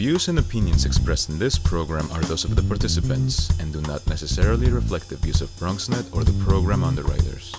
views and opinions expressed in this program are those of the participants and do not necessarily reflect the views of BronxNet or the program underwriters.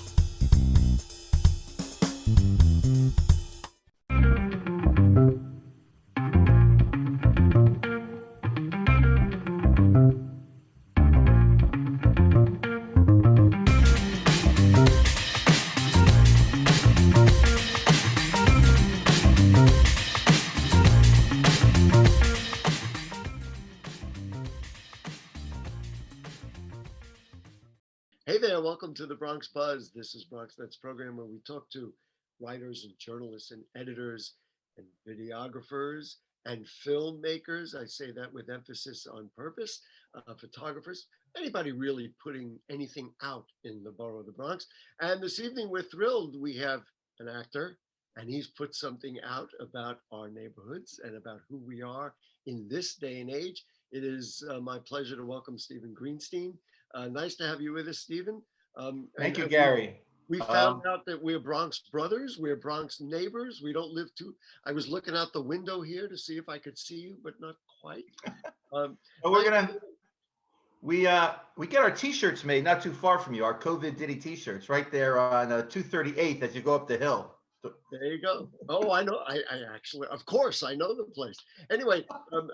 Hey there, welcome to the Bronx Buzz. This is BronxNet's program where we talk to writers and journalists and editors and videographers and filmmakers. I say that with emphasis on purpose, photographers, anybody really putting anything out in the borough of the Bronx. And this evening we're thrilled. We have an actor and he's put something out about our neighborhoods and about who we are in this day and age. It is my pleasure to welcome Stephen Greenstein. Nice to have you with us, Stephen. Thank you, Gary. We found out that we're Bronx brothers. We're Bronx neighbors. We don't live too. I was looking out the window here to see if I could see you, but not quite. Well, we get our T-shirts made not too far from you. Our COVID Diddy T-shirts right there on 238th as you go up the hill. There you go. Oh, I know. I actually, of course, I know the place. Anyway,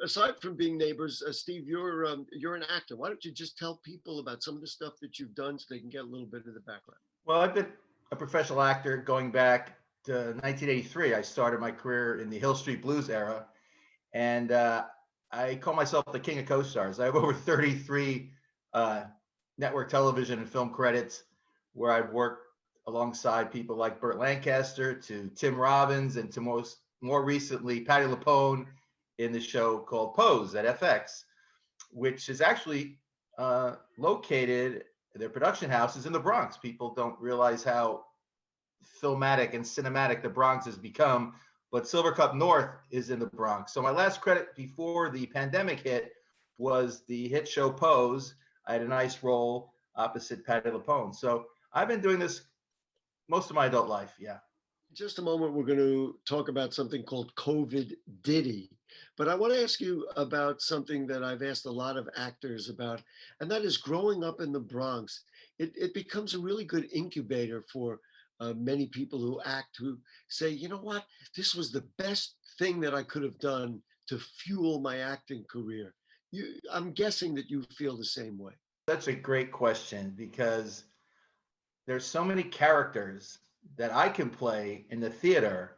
aside from being neighbors, Steve, you're an actor. Why don't you just tell people about some of the stuff that you've done so they can get a little bit of the background? Well, I've been a professional actor going back to 1983. I started my career in the Hill Street Blues era, and I call myself the king of co-stars. I have over 33 network television and film credits where I've worked alongside people like Burt Lancaster, to Tim Robbins, and to more recently Patti LuPone in the show called Pose at FX, which is actually located, their production house is in the Bronx. People don't realize how filmatic and cinematic the Bronx has become, but Silver Cup North is in the Bronx. So my last credit before the pandemic hit was the hit show Pose. I had a nice role opposite Patti LuPone. So I've been doing this most of my adult life, yeah. In just a moment, we're going to talk about something called COVID Diddy. But I want to ask you about something that I've asked a lot of actors about, and that is growing up in the Bronx. It becomes a really good incubator for many people who act, who say, you know what, this was the best thing that I could have done to fuel my acting career. I'm guessing that you feel the same way. That's a great question, because there's so many characters that I can play in the theater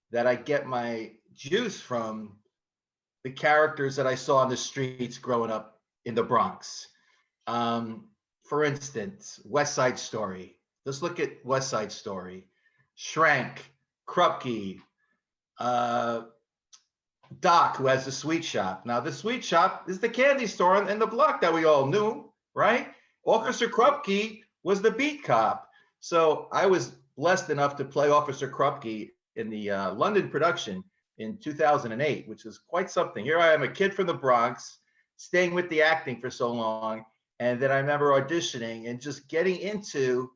that I get my juice from the characters that I saw on the streets growing up in the Bronx. For instance, West Side Story. Let's look at West Side Story. Shrank, Krupke, Doc, who has the sweet shop. Now, the sweet shop is the candy store in the block that we all knew, right? Officer Krupke was the beat cop. So I was blessed enough to play Officer Krupke in the London production in 2008, which is quite something. Here I am, a kid from the Bronx, staying with the acting for so long. And then I remember auditioning and just getting into,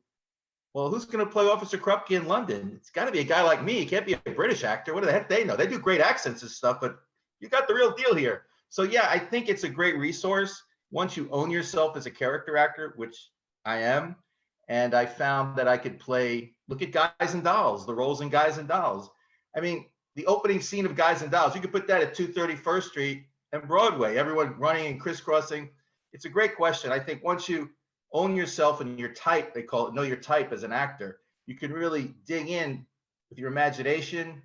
well, who's going to play Officer Krupke in London? It's got to be a guy like me. He can't be a British actor. What the heck they know? They do great accents and stuff, but you got the real deal here. So yeah, I think it's a great resource once you own yourself as a character actor, which I am. And I found that I could play, look at Guys and Dolls, the roles in Guys and Dolls. I mean, the opening scene of Guys and Dolls, you could put that at 231st Street and Broadway, everyone running and crisscrossing. It's a great question. I think once you own yourself and your type, they call it, know your type as an actor, you can really dig in with your imagination,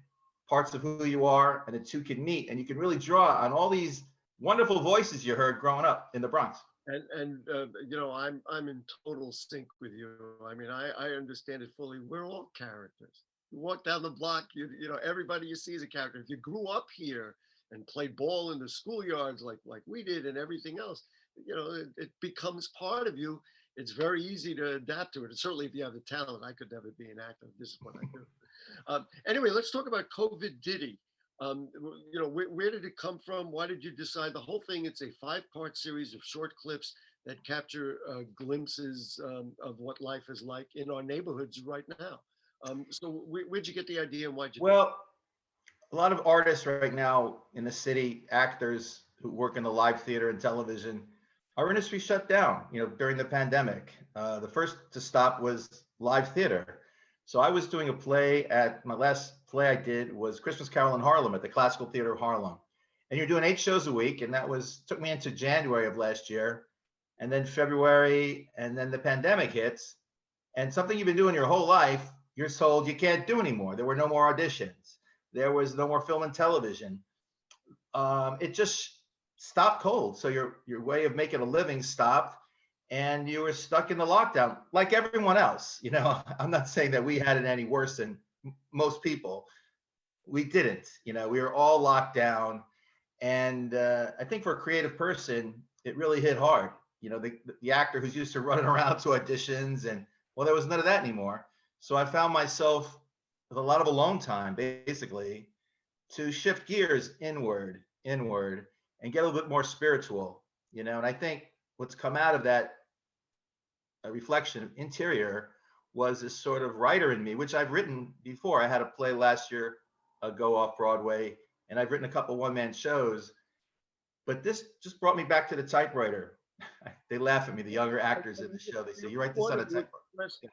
parts of who you are, and the two can meet. And you can really draw on all these wonderful voices you heard growing up in the Bronx. And you know, I'm in total sync with you. I mean, I understand it fully. We're all characters. You walk down the block, you know, everybody you see is a character. If you grew up here and played ball in the schoolyards like we did and everything else, you know, it becomes part of you. It's very easy to adapt to it. And certainly if you have the talent, I could never be an actor. This is what I do. Anyway, let's talk about COVID Diddy. You know, where did it come from? Why did you decide the whole thing? It's a 5-part series of short clips that capture glimpses of what life is like in our neighborhoods right now. So where'd you get the idea and why'd you? Well, a lot of artists right now in the city, actors who work in the live theater and television, our industry shut down, during the pandemic. The first to stop was live theater. So I was doing a play my last play I did was Christmas Carol in Harlem at the Classical Theater of Harlem. And you're doing 8 shows a week. And took me into January of last year, and then February, and then the pandemic hits. And something you've been doing your whole life, you're told you can't do anymore. There were no more auditions. There was no more film and television. It just stopped cold. So your way of making a living stopped, and you were stuck in the lockdown like everyone else. I'm not saying that we had it any worse than most people. We didn't. We were all locked down, and I think for a creative person, it really hit hard. The actor who's used to running around to auditions, and well, there was none of that anymore. So I found myself with a lot of alone time, basically, to shift gears inward, and get a little bit more spiritual, And I think what's come out of that reflection interior was this sort of writer in me, which I've written before. I had a play last year, go off Broadway, and I've written a couple one-man shows, but this just brought me back to the typewriter. They laugh at me, the younger actors in the show. They say, "You write this on a typewriter."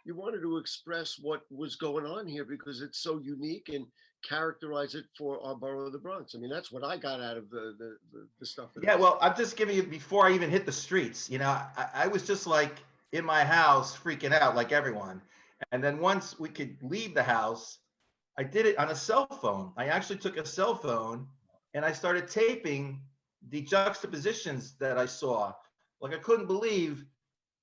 You wanted to express what was going on here because it's so unique and characterize it for our borough of the Bronx. I mean, that's what I got out of the stuff. Yeah, well, I'm just giving you before I even hit the streets. I was just like in my house freaking out like everyone. And then once we could leave the house, I did it on a cell phone. I actually took a cell phone and I started taping the juxtapositions that I saw. Like, I couldn't believe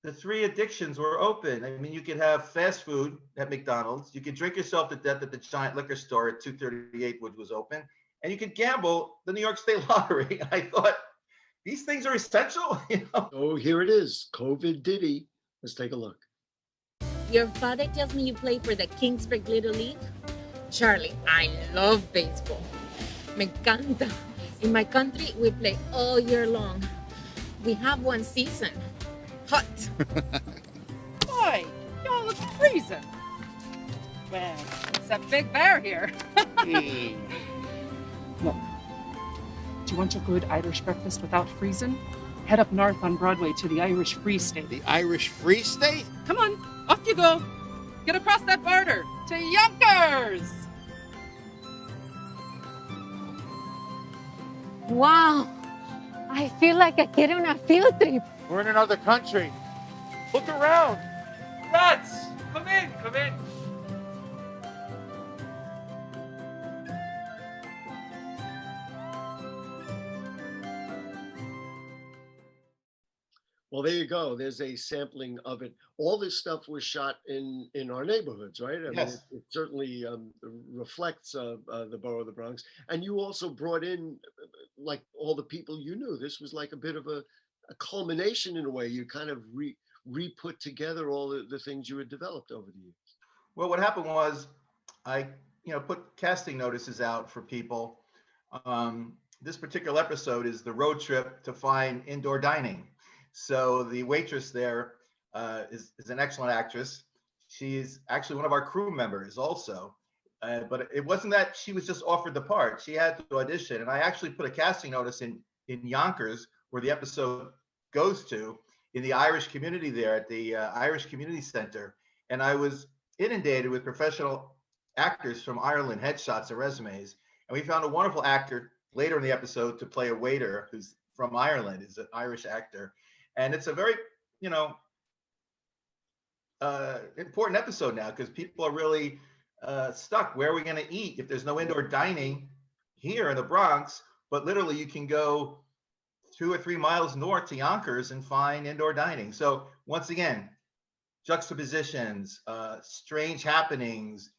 the 3 addictions were open. I mean, you could have fast food at McDonald's. You could drink yourself to death at the giant liquor store at 238, which was open. And you could gamble the New York State Lottery. I thought, these things are essential. Oh, here it is. COVID Diddy. Let's take a look. Your father tells me you play for the Kingsburg Little League? Charlie, I love baseball. Me encanta. In my country, we play all year long. We have one season. Hot. Boy, y'all look freezing. Well, it's a big bear here. Look, do you want your good Irish breakfast without freezing? Head up north on Broadway to the Irish Free State. The Irish Free State? Come on, off you go. Get across that border to Yonkers. Wow, I feel like a kid on a field trip. We're in another country. Look around. Rats! Come in, come in. Well, there you go. There's a sampling of it. All this stuff was shot in our neighborhoods, right? I mean, it certainly reflects the borough of the Bronx. And you also brought in like all the people you knew. This was like a bit of a culmination in a way. You kind of re-put together all the things you had developed over the years. Well, what happened was I, put casting notices out for people. This particular episode is the road trip to find indoor dining. So the waitress there is an excellent actress. She's actually one of our crew members also. But it wasn't that she was just offered the part. She had to audition. And I actually put a casting notice in Yonkers, where the episode goes to, in the Irish community there at the Irish Community Center. And I was inundated with professional actors from Ireland, headshots and resumes. And we found a wonderful actor later in the episode to play a waiter who's from Ireland, is an Irish actor. And it's a very, important episode now because people are really stuck. Where are we going to eat if there's no indoor dining here in the Bronx? But literally, you can go 2 or 3 miles north to Yonkers and find indoor dining. So once again, juxtapositions, strange happenings.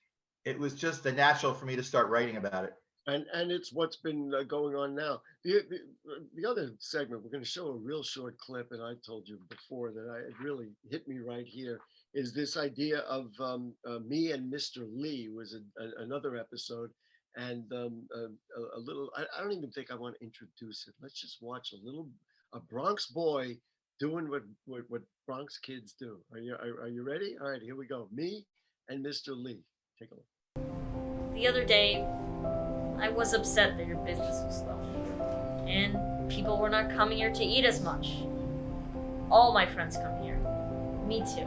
It was just natural for me to start writing about it. And it's what's been going on now. The other segment, we're going to show a real short clip, and I told you before that it really hit me right here, is this idea of me and Mr. Lee was another episode. And a little, I don't even think I want to introduce it. Let's just watch a Bronx boy doing what Bronx kids do. Are you ready? All right, here we go. Me and Mr. Lee. Take a look. The other day, I was upset that your business was slow. And people were not coming here to eat as much. All my friends come here. Me too.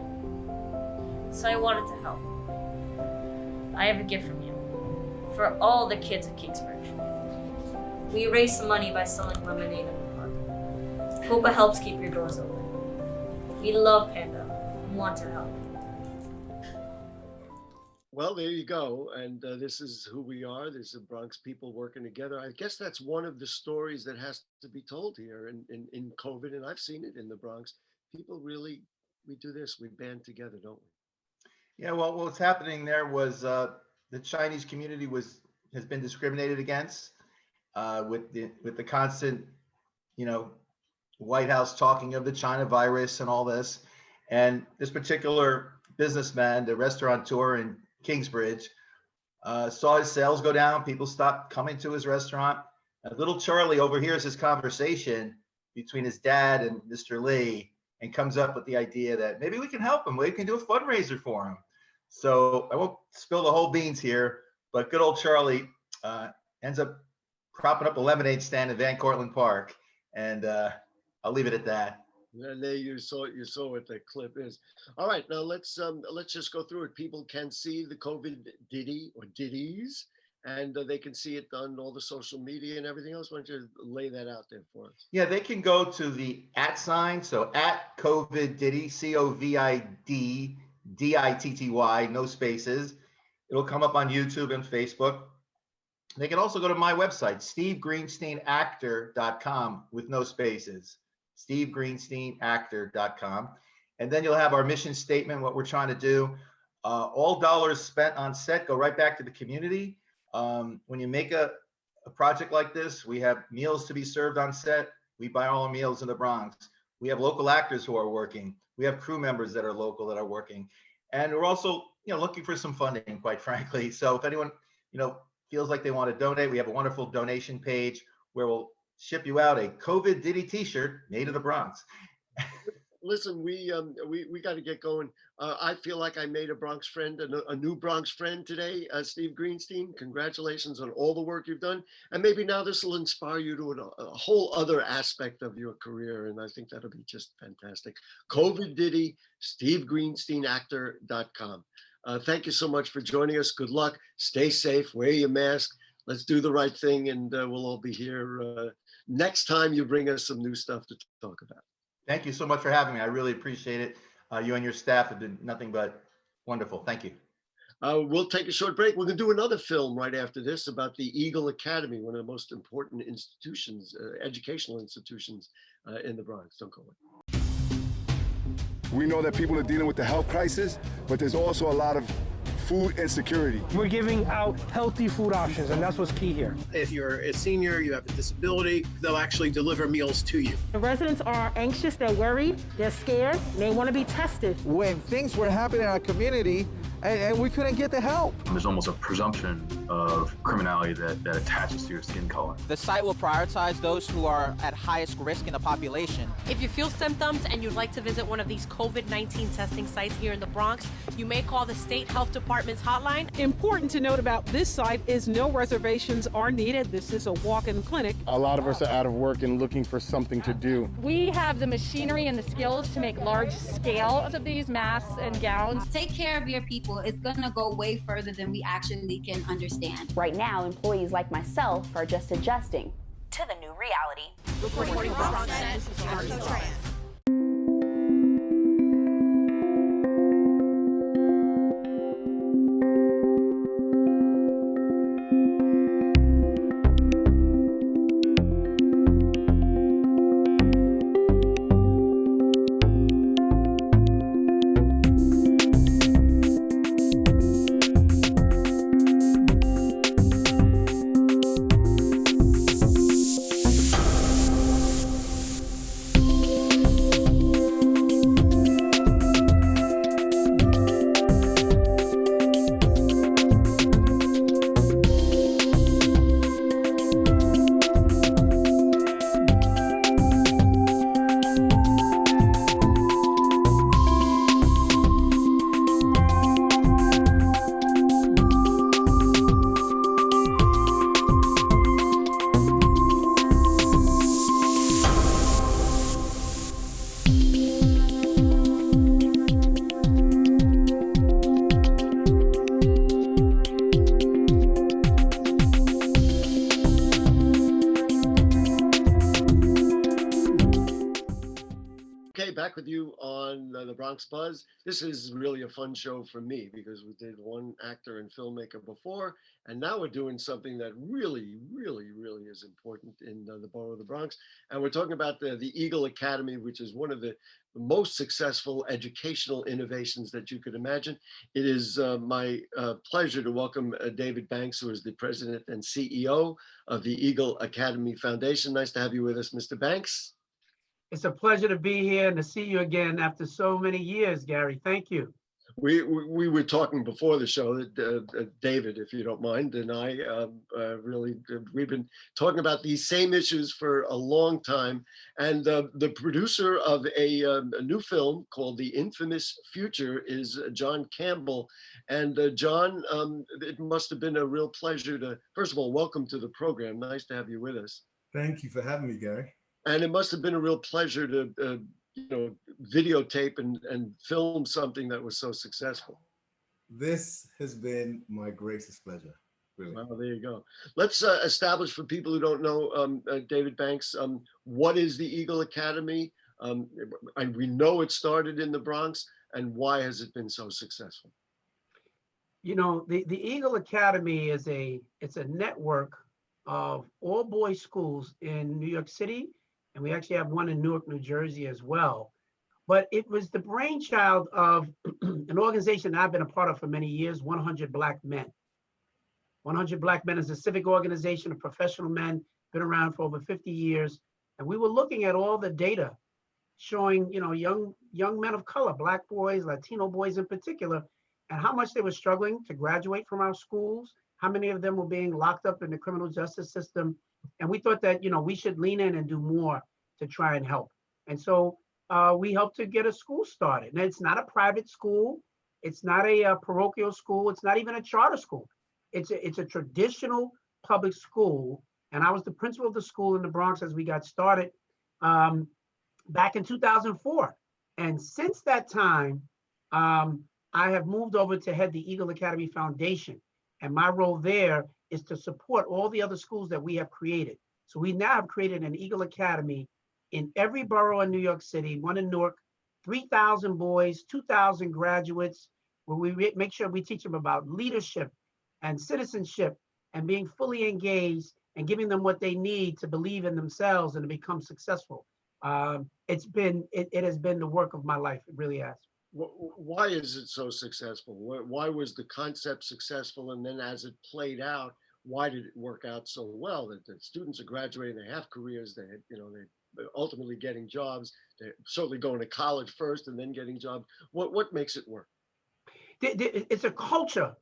So I wanted to help. I have a gift from you. For all the kids at Kingsbridge. We raise some money by selling lemonade in the park. Hope it helps keep your doors open. We love Panda and want to help. Well, there you go. And this is who we are. This is Bronx people working together. I guess that's one of the stories that has to be told here in COVID. And I've seen it in the Bronx. People really, we do this, we band together, don't we? Yeah, well, what's happening there was the Chinese community has been discriminated against with the constant, White House talking of the China virus and all this. And this particular businessman, the restaurateur in Kingsbridge, saw his sales go down. People stopped coming to his restaurant. And little Charlie overhears this conversation between his dad and Mr. Lee and comes up with the idea that maybe we can help him. We can do a fundraiser for him. So I won't spill the whole beans here, but good old Charlie ends up propping up a lemonade stand in Van Cortlandt Park. And I'll leave it at that. And there you saw what the clip is. All right, now let's just go through it. People can see the COVID ditty or ditties, and they can see it on all the social media and everything else. Why don't you lay that out there for us? Yeah, they can go to the @sign, so @COVID Ditty, COVIDDITTY, no spaces. It'll come up on YouTube and Facebook. They can also go to my website, stevegreensteinactor.com with no spaces, stevegreensteinactor.com. And then you'll have our mission statement, what we're trying to do. All dollars spent on set go right back to the community. When you make a project like this, we have meals to be served on set. We buy all our meals in the Bronx. We have local actors who are working. We have crew members that are local that are working. And we're also, looking for some funding, quite frankly. So if anyone, feels like they want to donate, we have a wonderful donation page where we'll ship you out a COVID Ditty t-shirt made of the Bronx. Listen, we got to get going. I feel like I made a Bronx friend, a new Bronx friend today, Steve Greenstein. Congratulations on all the work you've done. And maybe now this will inspire you to a whole other aspect of your career. And I think that'll be just fantastic. COVID Ditty, stevegreensteinactor.com. Thank you so much for joining us. Good luck. Stay safe. Wear your mask. Let's do the right thing. And we'll all be here next time you bring us some new stuff to talk about. Thank you so much for having me. I really appreciate it. You and your staff have been nothing but wonderful. Thank you. We'll take a short break. We're going to do another film right after this about the Eagle Academy, one of the most important institutions, educational institutions in the Bronx. Don't go away. We know that people are dealing with the health crisis, but there's also a lot of food insecurity. We're giving out healthy food options, and that's what's key here. If you're a senior, you have a disability, they'll actually deliver meals to you. The residents are anxious, they're worried, they're scared, and they want to be tested. When things were happening in our community, and we couldn't get the help. There's almost a presumption of criminality that attaches to your skin color. The site will prioritize those who are at highest risk in the population. If you feel symptoms and you'd like to visit one of these COVID-19 testing sites here in the Bronx, you may call the State Health Department's hotline. Important to note about this site is no reservations are needed. This is a walk-in clinic. A lot of us are out of work and looking for something to do. We have the machinery and the skills to make large scales of these masks and gowns. Take care of your people. It's going to go way further than we actually can understand. Right now, employees like myself are just adjusting to the new reality. Reporting from Bronxnet, this is Arthur Tran. Okay, back with you on the Bronx Buzz. This is really a fun show for me because we did one actor and filmmaker before, and now we're doing something that really, really, really is important in the borough of the Bronx. And we're talking about the Eagle Academy, which is one of the most successful educational innovations that you could imagine. It is my pleasure to welcome David Banks, who is the president and CEO of the Eagle Academy Foundation. Nice to have you with us, Mr. Banks. It's a pleasure to be here and to see you again after so many years, Gary. Thank you. We were talking before the show that David, if you don't mind, and I we've been talking about these same issues for a long time. And the producer of a new film called The Infamous Future is John Campbell. And John, it must have been a real pleasure to, first of all, welcome to the program. Nice to have you with us. Thank you for having me, Gary. And it must have been a real pleasure to videotape and film something that was so successful. This has been my greatest pleasure, really. Well, there you go. Let's establish for people who don't know, David Banks, what is the Eagle Academy? And we know it started in the Bronx, and why has it been so successful? You know, the Eagle Academy is it's a network of all boys schools in New York City, and we actually have one in Newark, New Jersey as well. But it was the brainchild of an organization that I've been a part of for many years, 100 Black Men. 100 Black Men is a civic organization of professional men, been around for over 50 years. And we were looking at all the data showing, young men of color, Black boys, Latino boys in particular, and how much they were struggling to graduate from our schools, how many of them were being locked up in the criminal justice system. And we thought that, we should lean in and do more to try and help. And so we helped to get a school started. And it's not a private school. It's not a parochial school. It's not even a charter school. It's a traditional public school. And I was the principal of the school in the Bronx as we got started back in 2004. And since that time, I have moved over to head the Eagle Academy Foundation. And my role there is to support all the other schools that we have created. So we now have created an Eagle Academy in every borough in New York City, one in Newark, 3,000 boys, 2,000 graduates, where we make sure we teach them about leadership and citizenship and being fully engaged and giving them what they need to believe in themselves and to become successful. It has been the work of my life. It really has. Why is it so successful? Why was the concept successful? And then as it played out, why did it work out so well that the students are graduating, they have careers, they're ultimately getting jobs, they're certainly going to college first and then getting jobs. What makes it work? It's a culture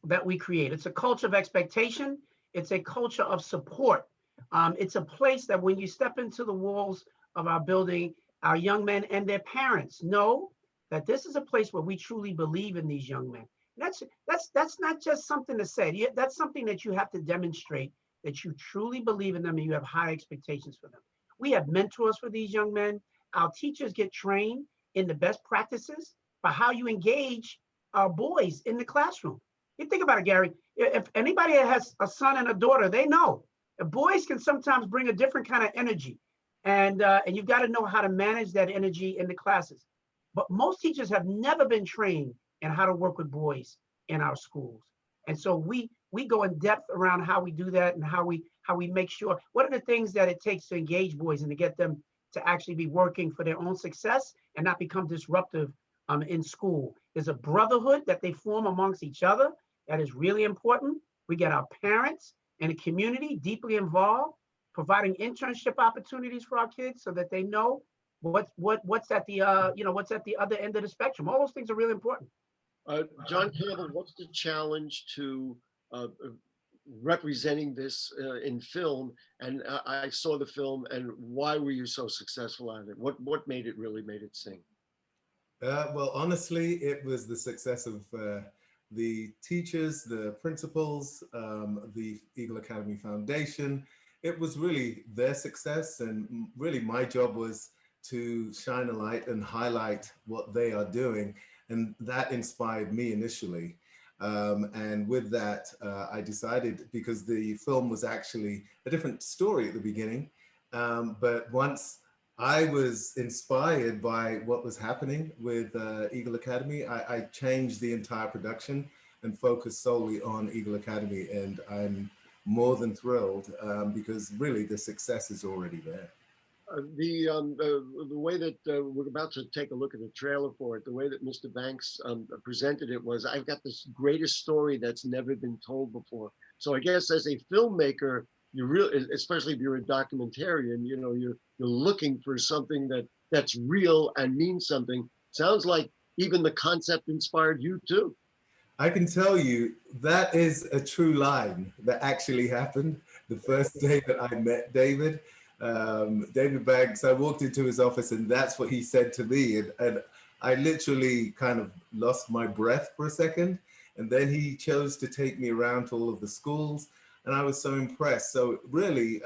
that we create. It's a culture of expectation. It's a culture of support. It's a place that when you step into the walls of our building, our young men and their parents know that this is a place where we truly believe in these young men. That's not just something to say. That's something that you have to demonstrate that you truly believe in them and you have high expectations for them. We have mentors for these young men. Our teachers get trained in the best practices for how you engage our boys in the classroom. You think about it, Gary. If anybody has a son and a daughter, they know boys can sometimes bring a different kind of energy, and you've got to know how to manage that energy in the classes. But most teachers have never been trained in how to work with boys in our schools. And so we go in depth around how we do that and how we make sure, what are the things that it takes to engage boys and to get them to actually be working for their own success and not become disruptive in school. There's a brotherhood that they form amongst each other that is really important. We get our parents and the community deeply involved, providing internship opportunities for our kids so that they know what's at the other end of the spectrum. All those things are really important. John Campbell, what's the challenge to representing this in film? And I saw the film, and why were you so successful at it? What made it sing? Well, honestly, it was the success of the teachers, the principals, the Eagle Academy Foundation. It was really their success, and really my job was to shine a light and highlight what they are doing. And that inspired me initially. And with that, I decided, because the film was actually a different story at the beginning, but once I was inspired by what was happening with Eagle Academy. I changed the entire production and focused solely on Eagle Academy, and I'm more than thrilled because really the success is already there. The way that we're about to take a look at the trailer for it, the way that Mr. Banks presented it was, I've got this greatest story that's never been told before. So I guess as a filmmaker, you really, especially if you're a documentarian, you know, you're looking for something that's real and means something. Sounds like even the concept inspired you too. I can tell you that is a true line that actually happened the first day that I met David. David Banks, I walked into his office and that's what he said to me. And I literally kind of lost my breath for a second. And then he chose to take me around to all of the schools. And I was so impressed. So really,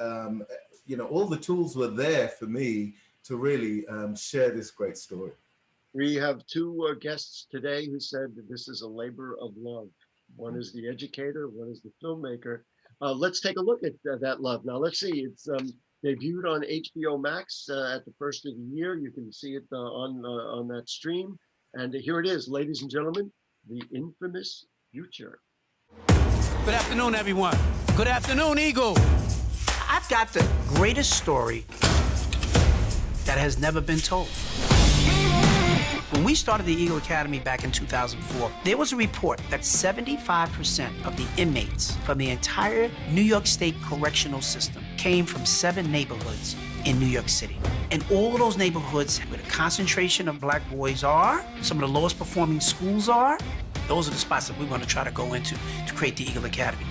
you know, all the tools were there for me to really share this great story. We have two guests today who said that this is a labor of love. One is the educator, one is the filmmaker. Let's take a look at that love. Now, let's see. It's debuted on HBO Max at the first of the year. You can see it on that stream. And here it is, ladies and gentlemen, The Infamous Future. Good afternoon, everyone. Good afternoon, Eagle. I've got the greatest story that has never been told. When we started the Eagle Academy back in 2004, there was a report that 75% of the inmates from the entire New York State correctional system came from 7 neighborhoods in New York City. And all of those neighborhoods where the concentration of black boys are, some of the lowest performing schools are, those are the spots that we want to try to go into to create the Eagle Academy.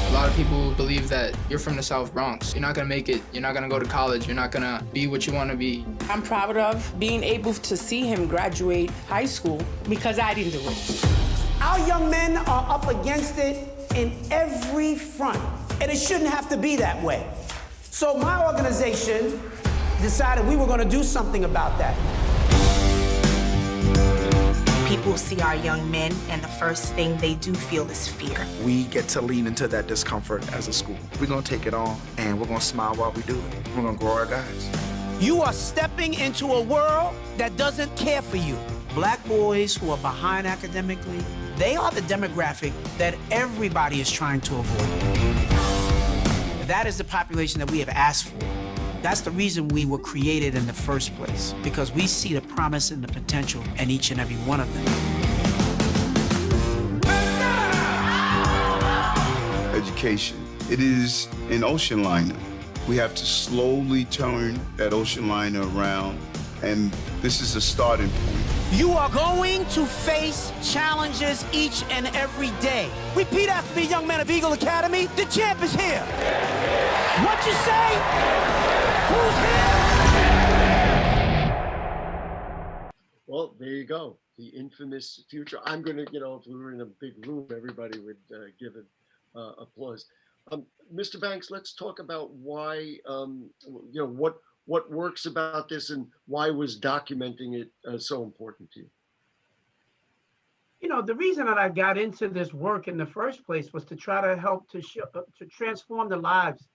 A lot of people believe that you're from the South Bronx. You're not gonna make it. You're not gonna go to college. You're not gonna be what you wanna be. I'm proud of being able to see him graduate high school because I didn't do it. Our young men are up against it in every front, and it shouldn't have to be that way. So my organization decided we were gonna do something about that. People see our young men, and the first thing they do feel is fear. We get to lean into that discomfort as a school. We're gonna take it on, and we're gonna smile while we do it. We're gonna grow our guys. You are stepping into a world that doesn't care for you. Black boys who are behind academically, they are the demographic that everybody is trying to avoid. That is the population that we have asked for. That's the reason we were created in the first place, because we see the promise and the potential in each and every one of them. Education. It is an ocean liner. We have to slowly turn that ocean liner around, and this is a starting point. You are going to face challenges each and every day. Repeat after me, young men of Eagle Academy. The champ is here. What you say? Who's here? Well, there you go. The Infamous Future. I'm going to, you know, if we were in a big room, everybody would give it applause. Mr. Banks, let's talk about why, you know, what works about this and why was documenting it so important to you? You know, the reason that I got into this work in the first place was to try to help to transform the lives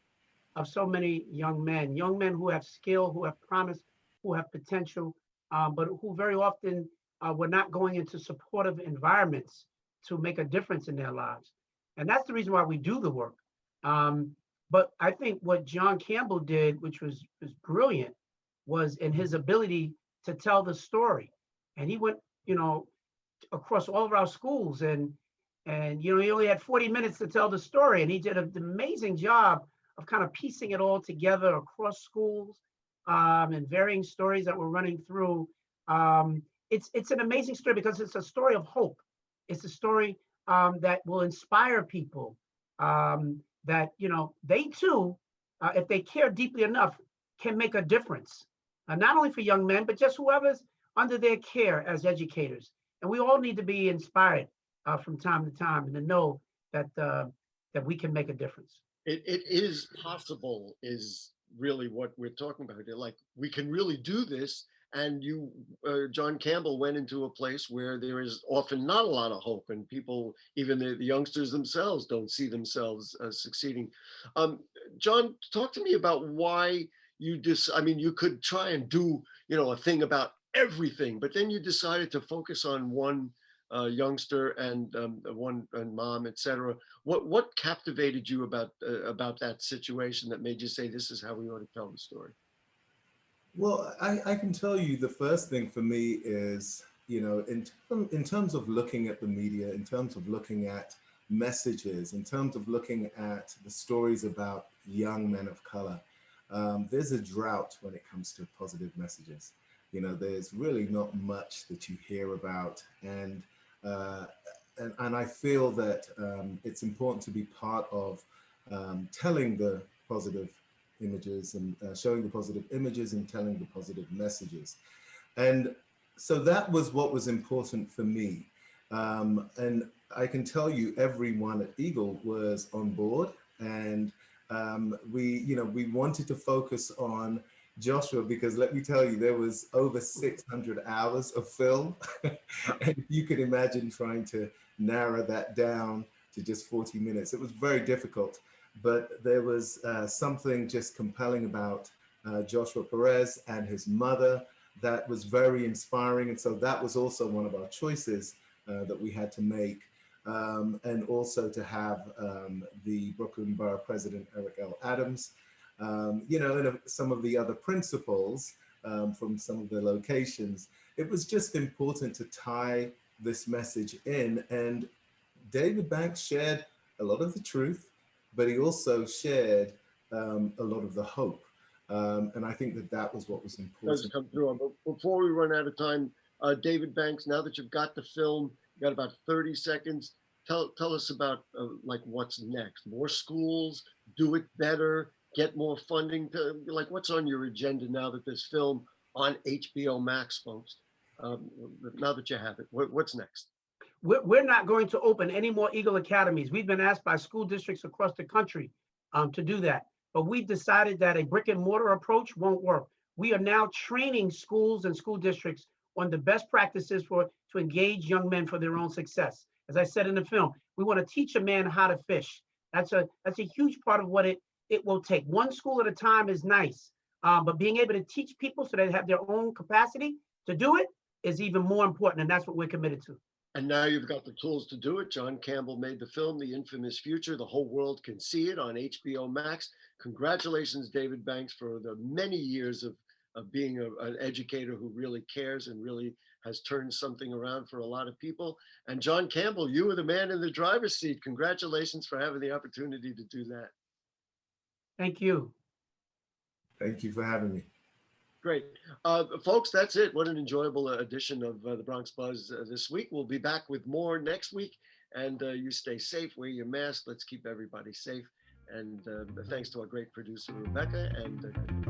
of so many young men who have skill, who have promise, who have potential, but who very often were not going into supportive environments to make a difference in their lives. And that's the reason why we do the work. But I think what John Campbell did, which was brilliant, was in his ability to tell the story. And he went, you know, across all of our schools and you know, he only had 40 minutes to tell the story. And he did an amazing job of kind of piecing it all together across schools and varying stories that we're running through. It's an amazing story because it's a story of hope. It's a story that will inspire people that, you know, they too, if they care deeply enough, can make a difference. Not only for young men, but just whoever's under their care as educators. And we all need to be inspired from time to time and to know that that we can make a difference. It is possible is really what we're talking about here. Like, we can really do this. And you, John Campbell, went into a place where there is often not a lot of hope, and people, even the youngsters themselves, don't see themselves succeeding. John, talk to me about why I mean, you could try and do, a thing about everything, but then you decided to focus on one youngster and one and mom, etc. What captivated you about that situation that made you say this is how we want to tell the story? Well, I can tell you the first thing for me is, in terms of looking at the media, in terms of looking at messages, in terms of looking at the stories about young men of color, there's a drought when it comes to positive messages. There's really not much that you hear about, and I feel that it's important to be part of telling the positive images and showing the positive images and telling the positive messages. And so that was what was important for me. And I can tell you everyone at Eagle was on board, and we wanted to focus on Joshua, because let me tell you, there was over 600 hours of film. And you can imagine trying to narrow that down to just 40 minutes. It was very difficult, but there was something just compelling about Joshua Perez and his mother that was very inspiring. And so that was also one of our choices that we had to make. And also to have the Brooklyn Borough President, Eric L. Adams, and some of the other principals from some of the locations. It was just important to tie this message in. And David Banks shared a lot of the truth, but he also shared a lot of the hope. And I think that was what was important. Does come through. But before we run out of time, David Banks, now that you've got the film, you got about 30 seconds. Tell us about like what's next. More schools, do it better, get more funding. What's on your agenda now that this film on HBO Max, folks? Now that you have it, what's next? We're not going to open any more Eagle Academies. We've been asked by school districts across the country to do that. But we've decided that a brick and mortar approach won't work. We are now training schools and school districts on the best practices to engage young men for their own success. As I said in the film, we want to teach a man how to fish. That's a huge part of what it will take. One school at a time is nice, but being able to teach people so they have their own capacity to do it is even more important, and that's what we're committed to. And now you've got the tools to do it. John Campbell made the film, The Infamous Future. The whole world can see it on HBO Max. Congratulations, David Banks, for the many years of being an educator who really cares and really has turned something around for a lot of people. And John Campbell, you were the man in the driver's seat. Congratulations for having the opportunity to do that. Thank you. Thank you for having me. Great. Folks, that's it. What an enjoyable edition of the Bronx Buzz this week. We'll be back with more next week. And you stay safe, wear your mask. Let's keep everybody safe. And thanks to our great producer, Rebecca. And